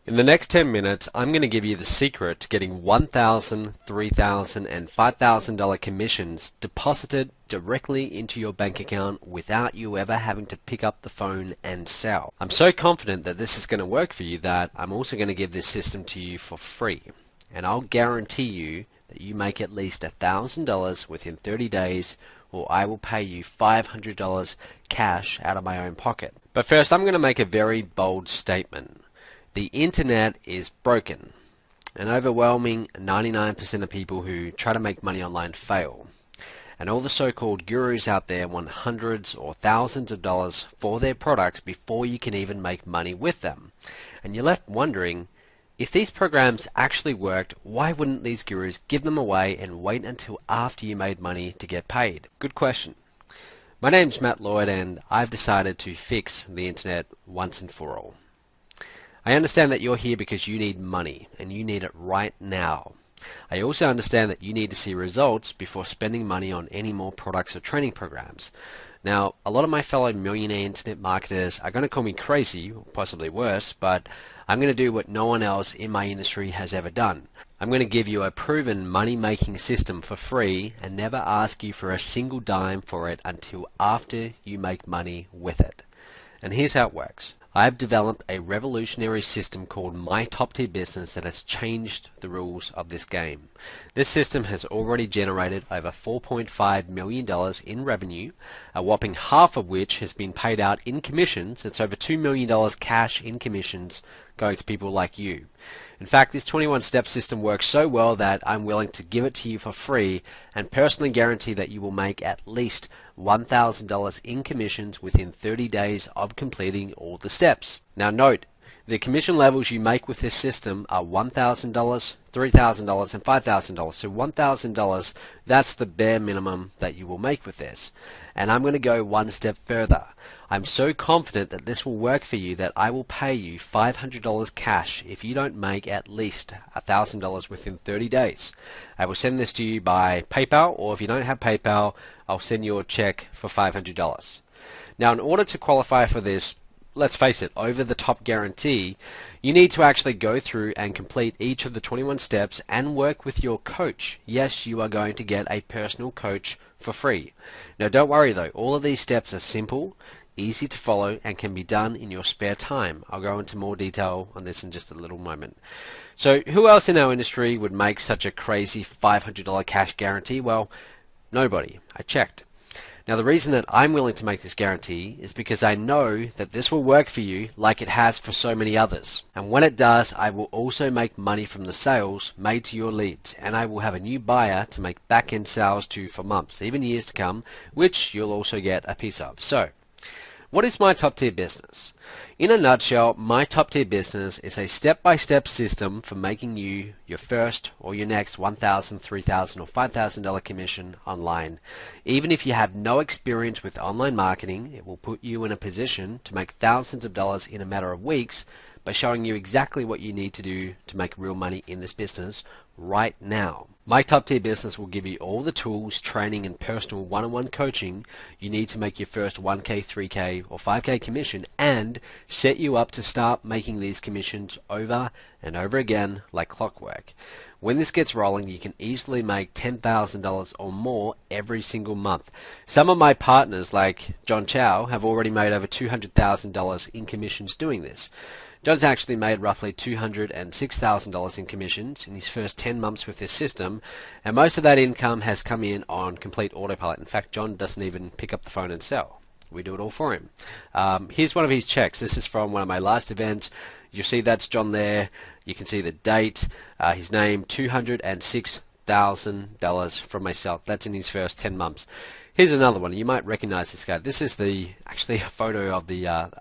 In the next 10 minutes, I'm going to give you the secret to getting $1,000, $3,000, and $5,000 commissions deposited directly into your bank account without you ever having to pick up the phone and sell. I'm so confident that this is going to work for you that I'm also going to give this system to you for free. And I'll guarantee you that you make at least $1,000 within 30 days, or I will pay you $500 cash out of my own pocket. But first, I'm going to make a very bold statement. The internet is broken. An overwhelming 99% of people who try to make money online fail. And all the so-called gurus out there want hundreds or thousands of dollars for their products before you can even make money with them. And you're left wondering, if these programs actually worked, why wouldn't these gurus give them away and wait until after you made money to get paid? Good question. My name's Matt Lloyd, and I've decided to fix the internet once and for all. I understand that you're here because you need money, and you need it right now. I also understand that you need to see results before spending money on any more products or training programs. Now, a lot of my fellow millionaire internet marketers are going to call me crazy, or possibly worse, but I'm going to do what no one else in my industry has ever done. I'm going to give you a proven money-making system for free and never ask you for a single dime for it until after you make money with it. And here's how it works. I've developed a revolutionary system called My Top Tier Business that has changed the rules of this game. This system has already generated over $4.5 million in revenue, a whopping half of which has been paid out in commissions. It's over $2 million cash in commissions going to people like you. In fact, this 21-step system works so well that I'm willing to give it to you for free and personally guarantee that you will make at least $1,000 in commissions within 30 days of completing all the steps. Now note, the commission levels you make with this system are $1,000, $3,000, and $5,000. So $1,000, that's the bare minimum that you will make with this. And I'm going to go one step further. I'm so confident that this will work for you that I will pay you $500 cash if you don't make at least $1,000 within 30 days. I will send this to you by PayPal, or if you don't have PayPal, I'll send you a check for $500. Now, in order to qualify for this, let's face it, over-the-top guarantee, you need to actually go through and complete each of the 21 steps and work with your coach. Yes, you are going to get a personal coach for free. Now, don't worry though, all of these steps are simple, easy to follow, and can be done in your spare time. I'll go into more detail on this in just a little moment. So, who else in our industry would make such a crazy $500 cash guarantee? Well, nobody. I checked. Now, the reason that I'm willing to make this guarantee is because I know that this will work for you like it has for so many others. And when it does, I will also make money from the sales made to your leads, and I will have a new buyer to make back-end sales to for months, even years to come, which you'll also get a piece of. So, what is My Top Tier Business? In a nutshell, My Top Tier Business is a step-by-step system for making you your first or your next $1,000, $3,000, or $5,000 commission online. Even if you have no experience with online marketing, it will put you in a position to make thousands of dollars in a matter of weeks by showing you exactly what you need to do to make real money in this business right now. My Top Tier Business will give you all the tools, training, and personal one-on-one coaching you need to make your first 1K, 3K, or 5K commission and set you up to start making these commissions over and over again like clockwork. When this gets rolling, you can easily make $10,000 or more every single month. Some of my partners, like John Chow, have already made over $200,000 in commissions doing this. John's actually made roughly $206,000 in commissions in his first 10 months with this system, and most of that income has come in on complete autopilot. In fact, John doesn't even pick up the phone and sell. We do it all for him. Here's one of his checks. This is from one of my last events. You see that's John there. You can see the date, his name, $206,000 from myself. That's in his first 10 months. Here's another one. You might recognize this guy. This is actually a photo of the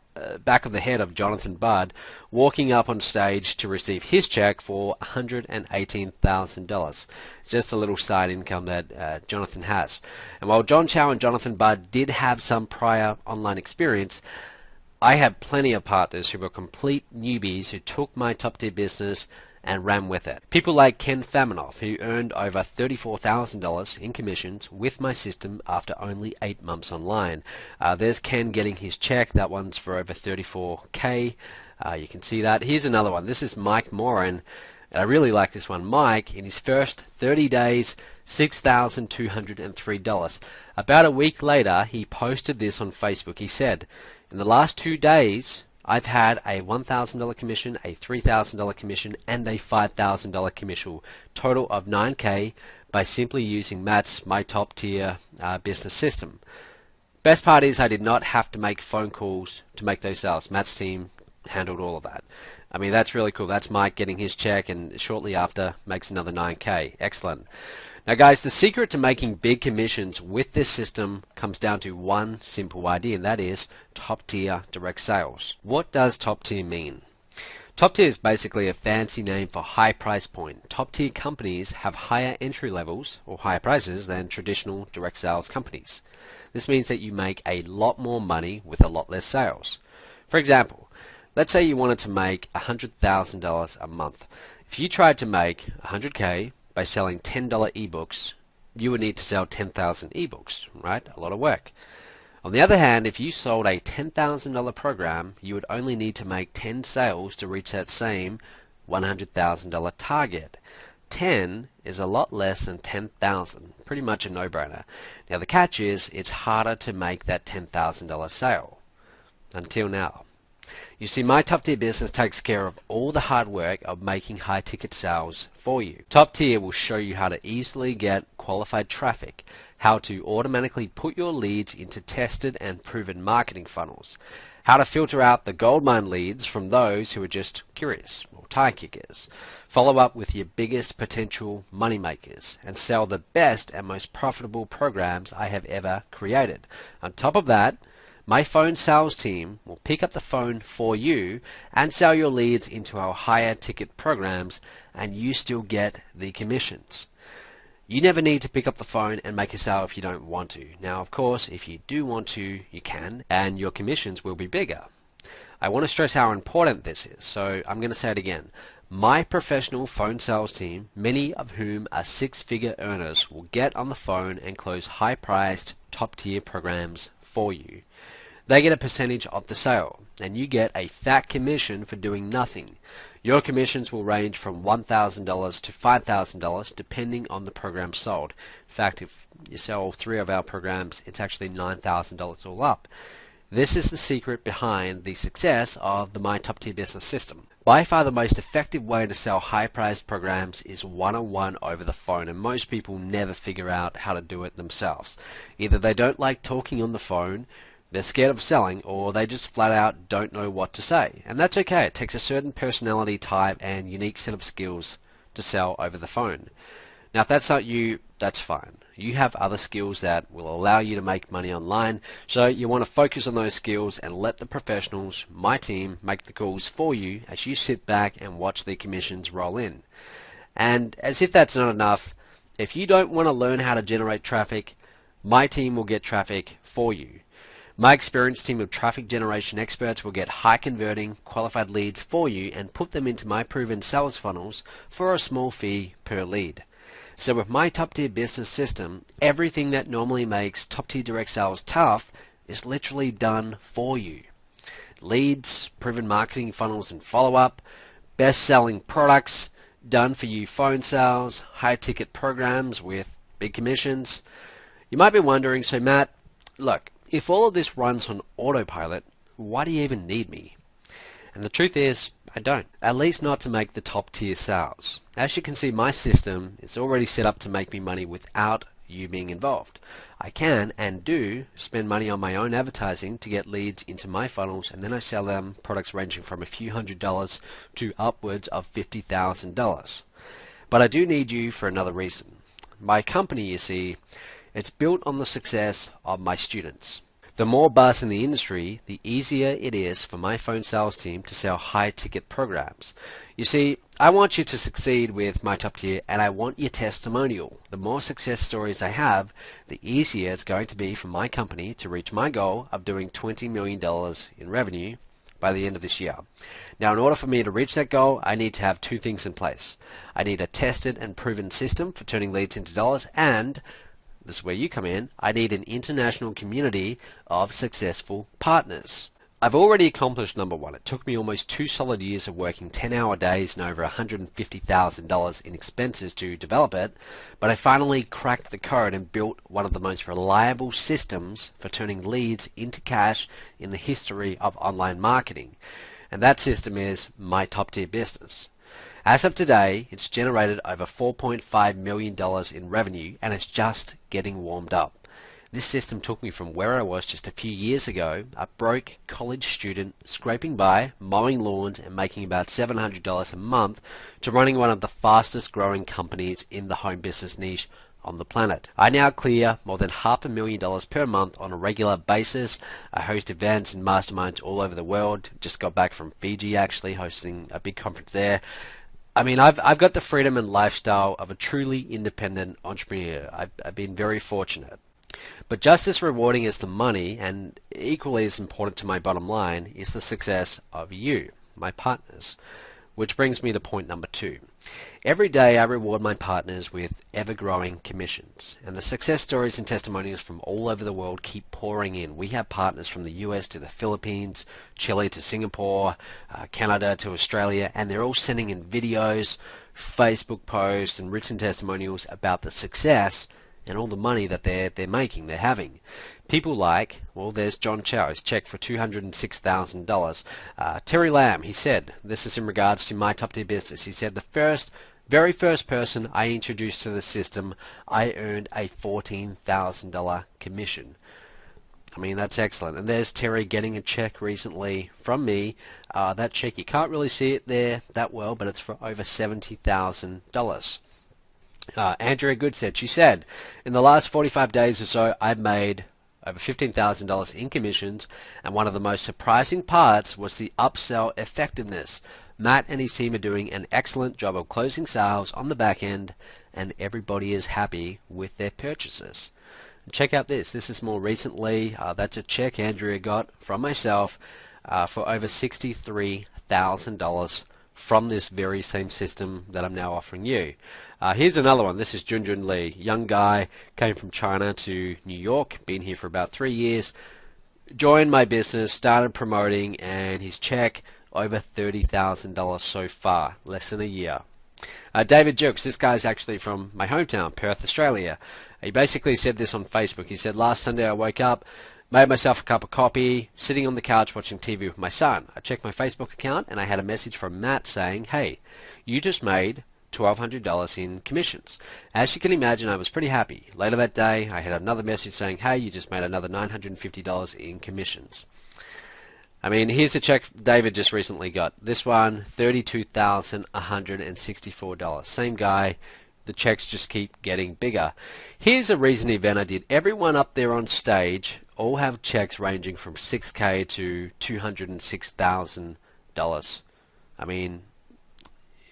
back of the head of Jonathan Budd walking up on stage to receive his check for $118,000. It's just a little side income that Jonathan has. And while John Chow and Jonathan Budd did have some prior online experience, I have plenty of partners who were complete newbies who took My Top Tier Business and ran with it. People like Ken Faminoff, who earned over $34,000 in commissions with my system after only 8 months online. There's Ken getting his check. That one's for over $34K. You can see that. Here's another one. This is Mike Moran. And I really like this one. Mike, in his first 30 days, $6,203. About a week later, he posted this on Facebook. He said, in the last 2 days, I've had a $1,000 commission, a $3,000 commission, and a $5,000 commission. Total of $9K by simply using Matt's My Top Tier business system. Best part is I did not have to make phone calls to make those sales. Matt's team handled all of that. I mean, that's really cool. That's Mike getting his check and shortly after makes another 9K. Excellent. Now guys, the secret to making big commissions with this system comes down to one simple idea, and that is top tier direct sales. What does top tier mean? Top tier is basically a fancy name for high price point. Top tier companies have higher entry levels or higher prices than traditional direct sales companies. This means that you make a lot more money with a lot less sales. For example, let's say you wanted to make $100,000 a month. If you tried to make 100K by selling $10 ebooks, you would need to sell 10,000 ebooks, right? A lot of work. On the other hand, if you sold a $10,000 program, you would only need to make 10 sales to reach that same $100,000 target. 10 is a lot less than 10,000. Pretty much a no-brainer. Now the catch is, it's harder to make that $10,000 sale. Until now. You see, My Top Tier Business takes care of all the hard work of making high ticket sales for you. Top Tier will show you how to easily get qualified traffic, how to automatically put your leads into tested and proven marketing funnels, how to filter out the goldmine leads from those who are just curious or tire kickers, follow up with your biggest potential money makers, and sell the best and most profitable programs I have ever created. On top of that, my phone sales team will pick up the phone for you and sell your leads into our higher ticket programs, and you still get the commissions. You never need to pick up the phone and make a sale if you don't want to. Now, of course, if you do want to, you can, and your commissions will be bigger. I want to stress how important this is, so I'm going to say it again. My professional phone sales team, many of whom are six-figure earners, will get on the phone and close high-priced, top-tier programs for you. They get a percentage of the sale, and you get a fat commission for doing nothing. Your commissions will range from $1,000 to $5,000 depending on the program sold. In fact, if you sell all 3 of our programs, it's actually $9,000 all up. This is the secret behind the success of the My Top Tier Business system. By far the most effective way to sell high-priced programs is one-on-one over the phone, and most people never figure out how to do it themselves. Either they don't like talking on the phone, they're scared of selling, or they just flat out don't know what to say. And that's okay. It takes a certain personality type and unique set of skills to sell over the phone. Now, if that's not you, that's fine. You have other skills that will allow you to make money online, so you want to focus on those skills and let the professionals, my team, make the calls for you as you sit back and watch the commissions roll in. And as if that's not enough, if you don't want to learn how to generate traffic, my team will get traffic for you. My experienced team of traffic generation experts will get high converting, qualified leads for you and put them into my proven sales funnels for a small fee per lead. So with my top tier business system, everything that normally makes top tier direct sales tough is literally done for you. Leads, proven marketing funnels and follow-up, best-selling products, done for you phone sales, high ticket programs with big commissions. You might be wondering, so Matt, look, if all of this runs on autopilot, why do you even need me? And the truth is, I don't. At least not to make the top tier sales. As you can see, my system is already set up to make me money without you being involved. I can and do spend money on my own advertising to get leads into my funnels, and then I sell them products ranging from a few $100s to upwards of $50,000. But I do need you for another reason. My company, you see, it's built on the success of my students. The more buzz in the industry, the easier it is for my phone sales team to sell high-ticket programs. You see, I want you to succeed with my top tier, and I want your testimonial. The more success stories I have, the easier it's going to be for my company to reach my goal of doing $20 million in revenue by the end of this year. Now, in order for me to reach that goal, I need to have 2 things in place. I need a tested and proven system for turning leads into dollars, and this is where you come in. I need an international community of successful partners. I've already accomplished number one. It took me almost 2 solid years of working 10-hour days and over $150,000 in expenses to develop it, but I finally cracked the code and built one of the most reliable systems for turning leads into cash in the history of online marketing. And that system is My Top Tier Business. As of today, it's generated over $4.5 million in revenue, and it's just getting warmed up. This system took me from where I was just a few years ago, a broke college student scraping by, mowing lawns and making about $700 a month, to running one of the fastest growing companies in the home business niche on the planet. I now clear more than $500,000 per month on a regular basis. I host events and masterminds all over the world. Just got back from Fiji actually, hosting a big conference there. I mean, I've got the freedom and lifestyle of a truly independent entrepreneur. I've been very fortunate. But just as rewarding as the money, and equally as important to my bottom line, is the success of you, my partners. Which brings me to point number 2. Every day I reward my partners with ever-growing commissions, and the success stories and testimonials from all over the world keep pouring in. We have partners from the US to the Philippines, Chile to Singapore, Canada to Australia, and they're all sending in videos, Facebook posts, and written testimonials about the success and all the money that they're making, they're having. People like, well, there's John Chow, his check for $206,000. Terry Lamb, he said, this is in regards to My Top Tier Business. He said, the very first person I introduced to the system, I earned a $14,000 commission. I mean, that's excellent. And there's Terry getting a check recently from me. That check, you can't really see it there that well, but it's for over $70,000. Andrea Goodstead, she said, in the last 45 days or so, I've made over $15,000 in commissions, and one of the most surprising parts was the upsell effectiveness. Matt and his team are doing an excellent job of closing sales on the back end, and everybody is happy with their purchases. And check out this. This is more recently. That's a check Andrea got from myself for over $63,000 from this very same system that I'm now offering you. Here's another one. This is Junjun Lee, young guy, came from China to New York, been here for about 3 years, joined my business, started promoting, and his check over $30,000 so far, less than a year. David Jukes, this guy's actually from my hometown, Perth, Australia. He basically said this on Facebook. He said, last Sunday I woke up, made myself a cup of coffee, sitting on the couch watching TV with my son. I checked my Facebook account and I had a message from Matt saying, hey, you just made $1,200 in commissions. As you can imagine, I was pretty happy. Later that day, I had another message saying, hey, you just made another $950 in commissions. I mean, here's a check David just recently got. This one, $32,164. Same guy. The checks just keep getting bigger. Here's a recent event I did. Everyone up there on stage all have checks ranging from $6,000 to $206,000. I mean,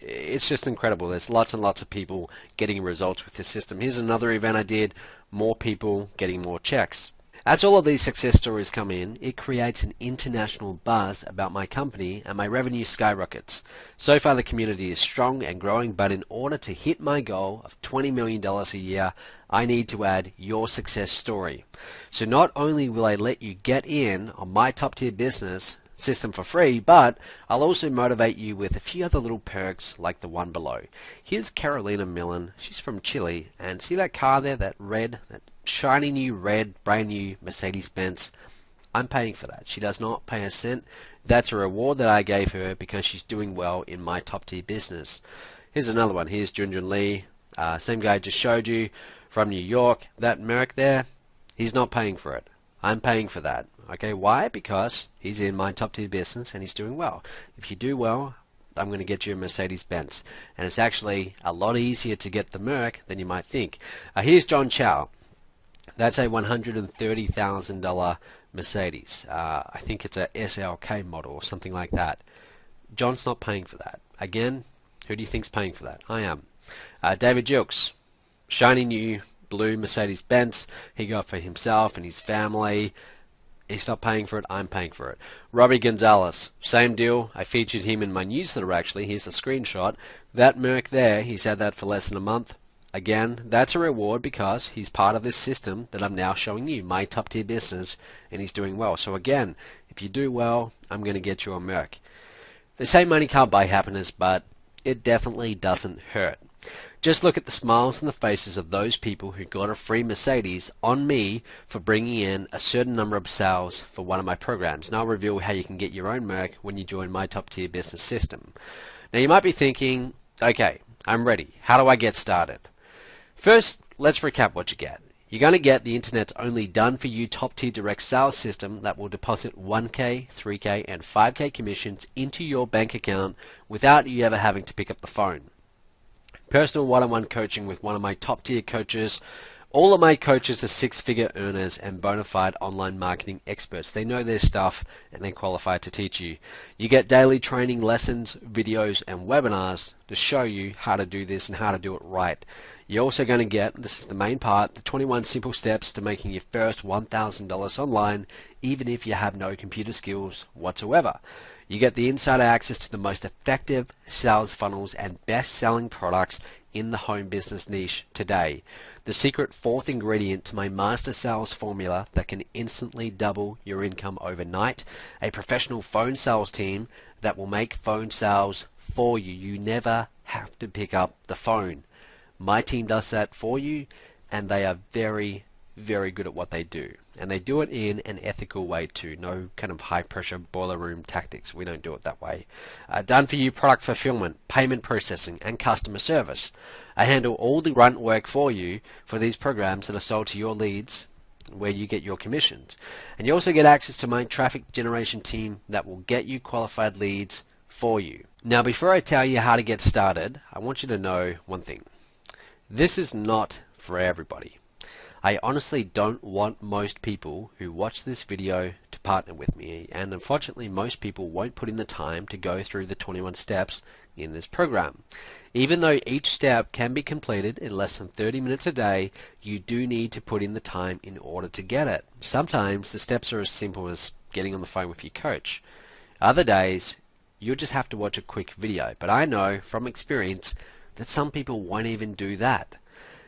it's just incredible. There's lots and lots of people getting results with this system. Here's another event I did. More people getting more checks. As all of these success stories come in, it creates an international buzz about my company and my revenue skyrockets. So far the community is strong and growing, but in order to hit my goal of $20 million a year, I need to add your success story. So not only will I let you get in on My Top Tier Business system for free, but I'll also motivate you with a few other little perks like the one below. Here's Carolina Millen. She's from Chile, and see that car there, that shiny new red, brand new Mercedes-Benz? I'm paying for that. She does not pay a cent. That's a reward that I gave her because she's doing well in My Top Tier Business. Here's another one. Here's Junjun Lee. Same guy I just showed you from New York. That Merc there, he's not paying for it. I'm paying for that. Okay, why? Because he's in My Top Tier Business and he's doing well. If you do well, I'm going to get you a Mercedes-Benz. And it's actually a lot easier to get the Merc than you might think. Here's John Chow. That's a $130,000 Mercedes. I think it's a SLK model or something like that. John's not paying for that. Again, who do you think's paying for that? I am. David Jukes, shiny new blue Mercedes-Benz. He got for himself and his family. He's not paying for it. I'm paying for it. Robbie Gonzalez, same deal. I featured him in my newsletter actually. Here's the screenshot. That Merc there, he's had that for less than a month. Again, that's a reward because he's part of this system that I'm now showing you, my top tier business, and he's doing well. So again, if you do well, I'm going to get you a Merc. They say money can't buy happiness, but it definitely doesn't hurt. Just look at the smiles on the faces of those people who got a free Mercedes on me for bringing in a certain number of sales for one of my programs. And I'll reveal how you can get your own Merc when you join my top tier business system. Now you might be thinking, okay, I'm ready. How do I get started? First, let's recap what you get. You're going to get the internet's only done-for-you top-tier direct sales system that will deposit 1K, 3K, and 5K commissions into your bank account without you ever having to pick up the phone. Personal one-on-one coaching with one of my top-tier coaches. All of my coaches are six-figure earners and bona fide online marketing experts. They know their stuff and they're qualified to teach you. You get daily training lessons, videos, and webinars to show you how to do this and how to do it right. You're also going to get, this is the main part, the 21 simple steps to making your first $1,000 online, even if you have no computer skills whatsoever. You get the insider access to the most effective sales funnels and best-selling products in the home business niche today. The secret fourth ingredient to my master sales formula that can instantly double your income overnight. A professional phone sales team that will make phone sales for you. You never have to pick up the phone. My team does that for you, and they are very, very good at what they do. And they do it in an ethical way too. No kind of high pressure boiler room tactics. We don't do it that way. Done for you product fulfillment, payment processing, and customer service. I handle all the grunt work for you for these programs that are sold to your leads where you get your commissions. And you also get access to my traffic generation team that will get you qualified leads for you. Now before I tell you how to get started, I want you to know one thing. This is not for everybody. I honestly don't want most people who watch this video to partner with me, and unfortunately most people won't put in the time to go through the 21 steps in this program. Even though each step can be completed in less than 30 minutes a day, you do need to put in the time in order to get it. Sometimes the steps are as simple as getting on the phone with your coach. Other days, you'll just have to watch a quick video, but I know from experience that some people won't even do that.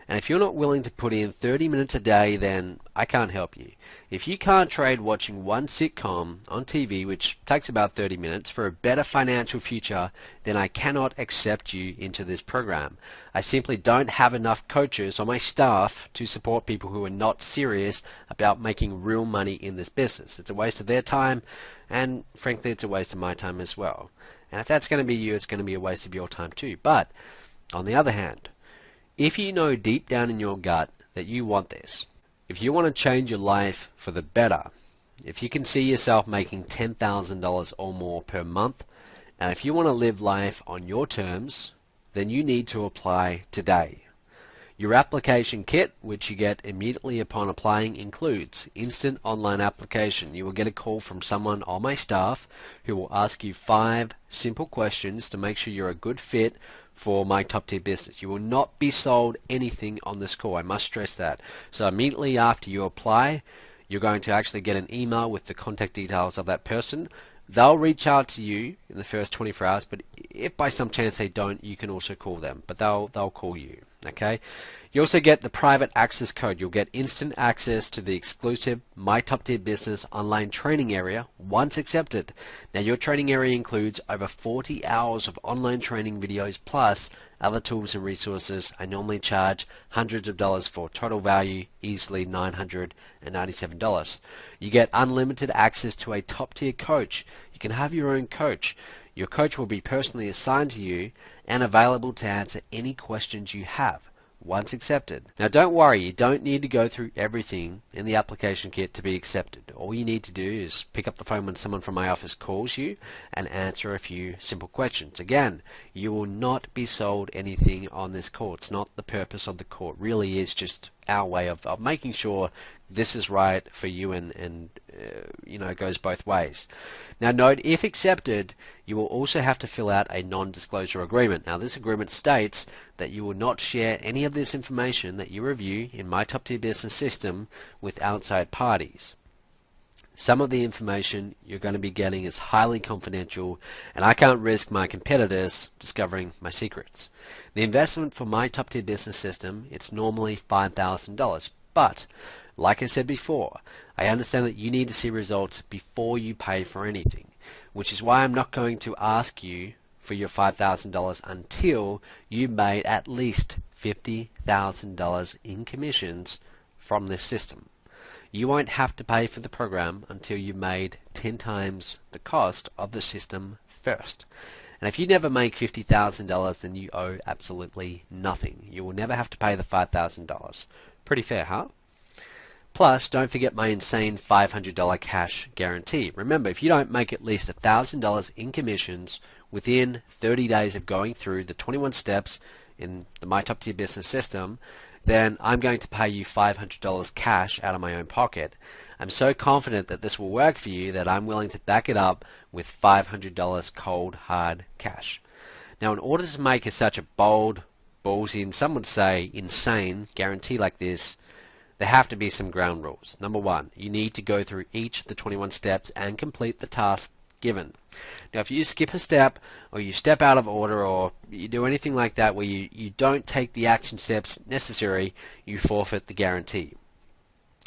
And if you're not willing to put in 30 minutes a day, then I can't help you. If you can't trade watching one sitcom on TV, which takes about 30 minutes, for a better financial future, then I cannot accept you into this program. I simply don't have enough coaches on my staff to support people who are not serious about making real money in this business. It's a waste of their time, and frankly, it's a waste of my time as well. And if that's going to be you, it's going to be a waste of your time too. But on the other hand, if you know deep down in your gut that you want this, if you want to change your life for the better, if you can see yourself making $10,000 or more per month, and if you want to live life on your terms, then you need to apply today. Your application kit, which you get immediately upon applying, includes instant online application. You will get a call from someone on my staff who will ask you 5 simple questions to make sure you're a good fit for my top tier business. You will not be sold anything on this call. I must stress that. So immediately after you apply, you're going to actually get an email with the contact details of that person. They'll reach out to you in the first 24 hours, but if by some chance they don't, you can also call them, but they'll call you. Okay. You also get the private access code. You'll get instant access to the exclusive My Top Tier Business online training area once accepted. Now your training area includes over 40 hours of online training videos plus other tools and resources. I normally charge hundreds of dollars for, total value easily $997. You get unlimited access to a top tier coach. You can have your own coach. Your coach will be personally assigned to you and available to answer any questions you have once accepted. Now don't worry, you don't need to go through everything in the application kit to be accepted. All you need to do is pick up the phone when someone from my office calls you and answer a few simple questions. Again, you will not be sold anything on this call. It's not the purpose of the call. It really is just our way of making sure this is right for you, and you know, it goes both ways. Now note, if accepted, you will also have to fill out a non-disclosure agreement. Now this agreement states that you will not share any of this information that you review in My Top Tier Business system with outside parties. Some of the information you're going to be getting is highly confidential, and I can't risk my competitors discovering my secrets. The investment for my top tier business system, it's normally $5,000, but like I said before, I understand that you need to see results before you pay for anything, which is why I'm not going to ask you for your $5,000 until you made at least $50,000 in commissions from this system. You won't have to pay for the program until you made 10 times the cost of the system first. And if you never make $50,000, then you owe absolutely nothing. You will never have to pay the $5,000. Pretty fair, huh? Plus, don't forget my insane $500 cash guarantee. Remember, if you don't make at least $1,000 in commissions within 30 days of going through the 21 steps in the My Top Tier Business System, then I'm going to pay you $500 cash out of my own pocket. I'm so confident that this will work for you that I'm willing to back it up with $500 cold, hard cash. Now, in order to make such a bold, ballsy, and some would say insane guarantee like this, there have to be some ground rules. Number one, you need to go through each of the 21 steps and complete the task given. Now, if you skip a step, or you step out of order, or you do anything like that where you don't take the action steps necessary, you forfeit the guarantee.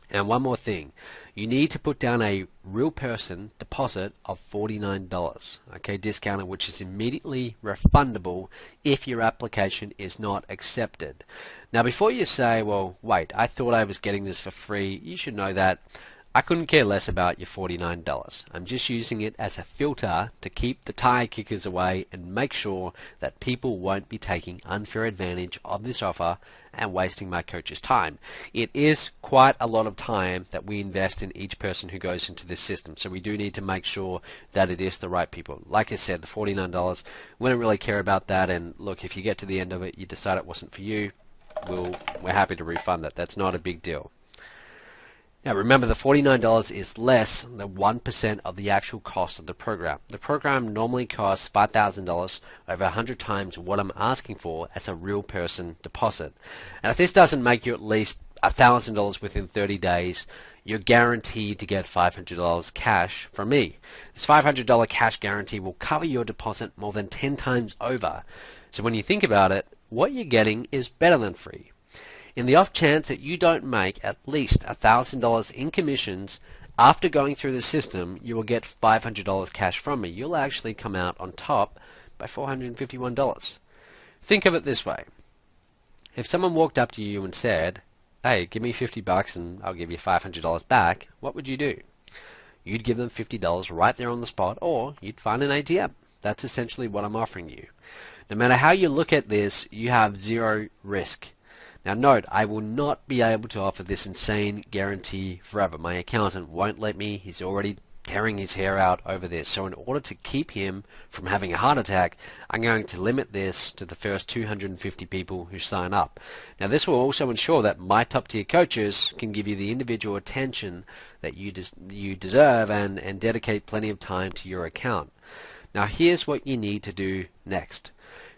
And one more thing, you need to put down a real person deposit of $49, okay, discounted, which is immediately refundable if your application is not accepted. Now, before you say, well, wait, I thought I was getting this for free, you should know that I couldn't care less about your $49. I'm just using it as a filter to keep the tire kickers away and make sure that people won't be taking unfair advantage of this offer and wasting my coach's time. It is quite a lot of time that we invest in each person who goes into this system, so we do need to make sure that it is the right people. Like I said, the $49, we don't really care about that, and look, if you get to the end of it, you decide it wasn't for you, we're happy to refund that. That's not a big deal. Now remember, the $49 is less than 1% of the actual cost of the program. The program normally costs $5,000, over 100 times what I'm asking for as a real person deposit. And if this doesn't make you at least $1,000 within 30 days, you're guaranteed to get $500 cash from me. This $500 cash guarantee will cover your deposit more than 10 times over. So when you think about it, what you're getting is better than free. In the off chance that you don't make at least $1,000 in commissions after going through the system, you will get $500 cash from me. You'll actually come out on top by $451. Think of it this way. If someone walked up to you and said, hey, give me $50 and I'll give you $500 back, what would you do? You'd give them $50 right there on the spot, or you'd find an ATM. That's essentially what I'm offering you. No matter how you look at this, you have zero risk. Now note, I will not be able to offer this insane guarantee forever. My accountant won't let me. He's already tearing his hair out over this. So in order to keep him from having a heart attack, I'm going to limit this to the first 250 people who sign up. Now this will also ensure that my top tier coaches can give you the individual attention that you deserve and dedicate plenty of time to your account. Now here's what you need to do next.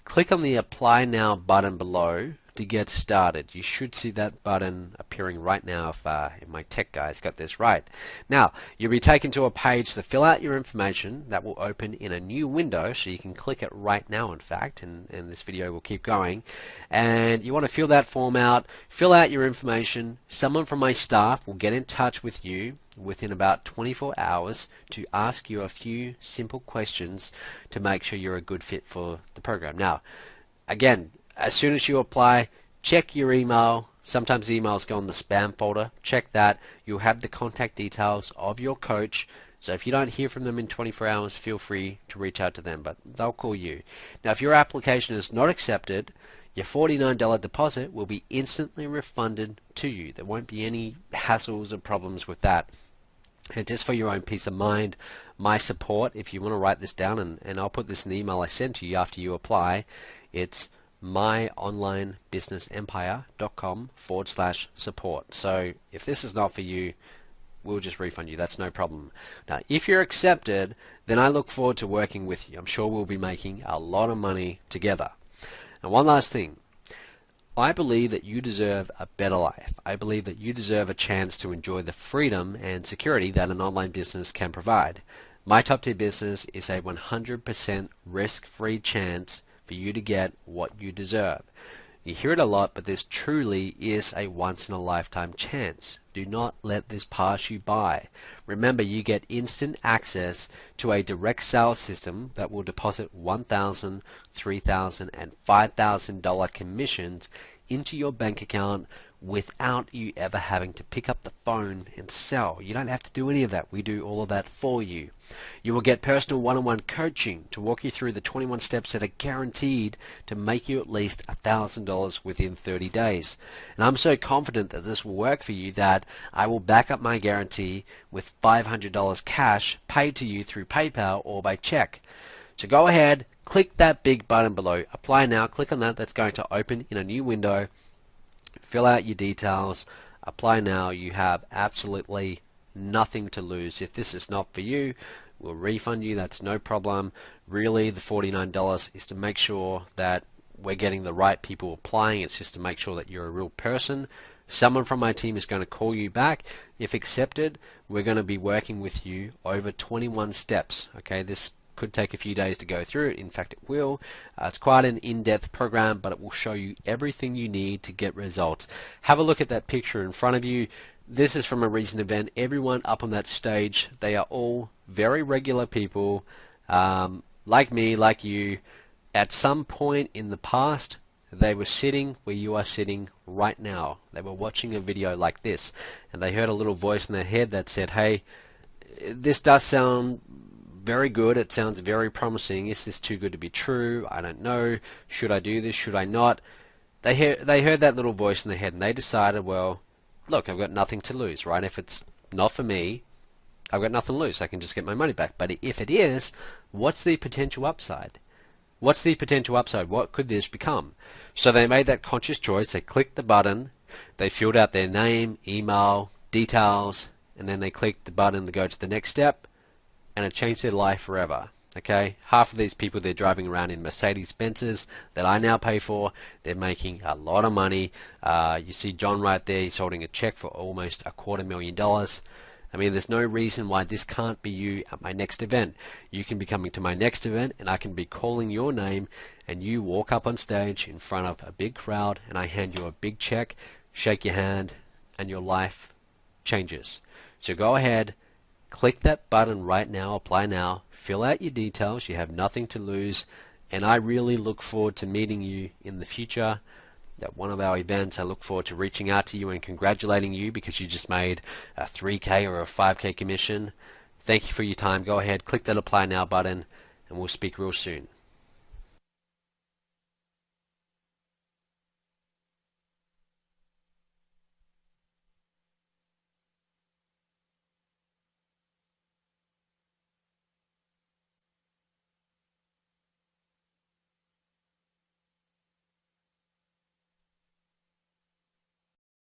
Click on the Apply Now button below to get started. You should see that button appearing right now if my tech guys got this right. Now, you'll be taken to a page to fill out your information that will open in a new window, so you can click it right now, in fact, and this video will keep going. And you want to fill that form out, fill out your information. Someone from my staff will get in touch with you within about 24 hours to ask you a few simple questions to make sure you're a good fit for the program. Now, again, as soon as you apply, check your email. Sometimes emails go in the spam folder. Check that. You'll have the contact details of your coach. So if you don't hear from them in 24 hours, feel free to reach out to them, but they'll call you. Now, if your application is not accepted, your $49 deposit will be instantly refunded to you. There won't be any hassles or problems with that. And just for your own peace of mind, my support, if you want to write this down, and I'll put this in the email I send to you after you apply, it's myonlinebusinessempire.com/support. So if this is not for you, we'll just refund you. That's no problem. Now, if you're accepted, then I look forward to working with you. I'm sure we'll be making a lot of money together. And one last thing. I believe that you deserve a better life. I believe that you deserve a chance to enjoy the freedom and security that an online business can provide. My top tier business is a 100% risk-free chance for you to get what you deserve. You hear it a lot, but this truly is a once-in-a-lifetime chance. Do not let this pass you by. Remember, you get instant access to a direct sales system that will deposit $1,000, $3,000, and $5,000 commissions into your bank account without you ever having to pick up the phone and sell. You don't have to do any of that. We do all of that for you. You will get personal one-on-one coaching to walk you through the 21 steps that are guaranteed to make you at least $1,000 within 30 days. And I'm so confident that this will work for you that I will back up my guarantee with $500 cash paid to you through PayPal or by check. So go ahead, click that big button below, apply now, click on that. That's going to open in a new window. Fill out your details, apply now. You have absolutely nothing to lose. If this is not for you, we'll refund you. That's no problem. Really, the $49 is to make sure that we're getting the right people applying. It's just to make sure that you're a real person. Someone from my team is going to call you back. If accepted, we're going to be working with you over 21 steps. Okay, this could take a few days to go through it. In fact, it will. It's quite an in-depth program, but it will show you everything you need to get results. Have a look at that picture in front of you. This is from a recent event. Everyone up on that stage, they are all very regular people, like me, like you. At some point in the past, they were sitting where you are sitting right now. They were watching a video like this, and they heard a little voice in their head that said, hey, this does sound very good. It sounds very promising. Is this too good to be true? I don't know. Should I do this? Should I not? They heard that little voice in their head, and they decided, well, look, I've got nothing to lose, right? If it's not for me, I've got nothing to lose. I can just get my money back. But if it is, what's the potential upside? What's the potential upside? What could this become? So they made that conscious choice. They clicked the button. They filled out their name, email, details, and then they clicked the button to go to the next step, and it changed their life forever. Okay, half of these people, they're driving around in Mercedes Benzes that I now pay for. They're making a lot of money. You see John right there, he's holding a check for almost $250,000. I mean, there's no reason why this can't be you at my next event. You can be coming to my next event, and I can be calling your name, and you walk up on stage in front of a big crowd, and I hand you a big check, shake your hand, and your life changes. So go ahead, click that button right now, apply now, fill out your details. You have nothing to lose, and I really look forward to meeting you in the future at one of our events. I look forward to reaching out to you and congratulating you because you just made a 3K or a 5K commission. Thank you for your time. Go ahead, click that apply now button, and we'll speak real soon.